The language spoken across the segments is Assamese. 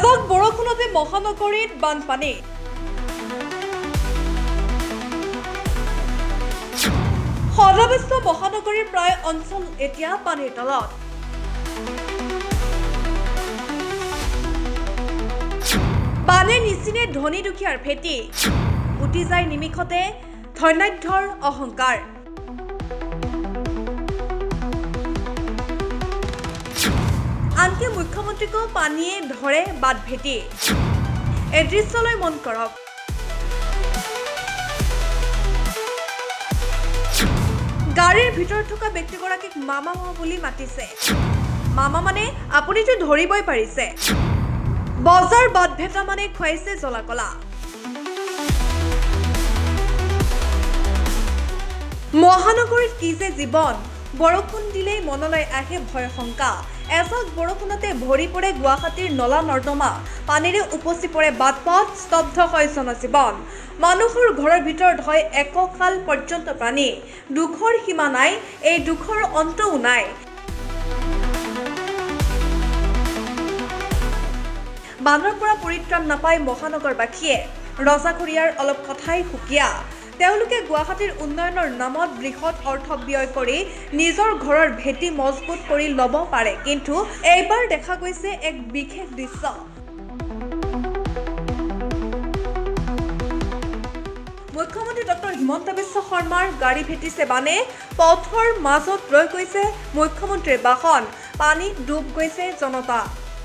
এজাক বৰষুণতে মহানগৰীত বানপানী সৰ্ববৃহৎ মহানগৰীৰ প্ৰায় অঞ্চল এতিয়া পানীৰ তলত পানীৰ নিচিনে ধনী দুখীয়াৰ ভেটি উটি যায় নিমিষতে ধন্যাঢ্যৰ অহংকাৰ আনকি মুখ্যমন্ত্ৰীকো পানীয়ে ধৰে বাদ ভেটি এই দৃশ্যলৈ মন কৰক গাড়ীৰ ভিতৰত থকা ব্যক্তিগৰাকীক মামা বুলি মাতিছে মামা মানে আপুনিতো ধৰিবই পাৰিছে বজাৰ বাদ ভেটা মানে খুৱাইছে জলাকলা মহানগৰীত কি যে জীৱন বৰষুণ দিলেই মনলৈ আহে ভয় শংকা এজাক বৰষুণতে ভৰি পৰে গুৱাহাটীৰ নলা নৰ্দমা পানীৰে উপচি পৰে বাটপথ স্তব্ধ হয় জনজীৱন মানুহৰ ঘৰৰ ভিতৰত হয় এককাল পৰ্যন্ত পানী দুখৰ সীমা নাই এই দুখৰ অন্তও নাই বানৰ পৰা পৰিত্ৰাণ নাপায় মহানগৰবাসীয়ে ৰজাঘৰীয়াৰ অলপ কথাই সুকীয়া তেওঁলোকে গুৱাহাটীৰ উন্নয়নৰ নামত বৃহৎ অৰ্থ ব্যয় কৰি নিজৰ ঘৰৰ ভেটি মজবুত কৰি ল'ব পাৰে কিন্তু এইবাৰ দেখা গৈছে এক বিশেষ দৃশ্য মুখ্যমন্ত্ৰী ডক্টৰ হিমন্ত বিশ্ব শৰ্মাৰ গাড়ী ভেটিছে বানে পথৰ মাজত ৰৈ গৈছে মুখ্যমন্ত্ৰীৰ বাহন পানীত ডুব গৈছে জনতা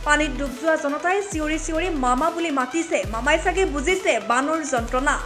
পানীত ডুব যোৱা জনতাই চিঞৰি চিঞৰি মামা বুলি মাতিছে মামাই চাগে বুজিছে বানৰ যন্ত্ৰণা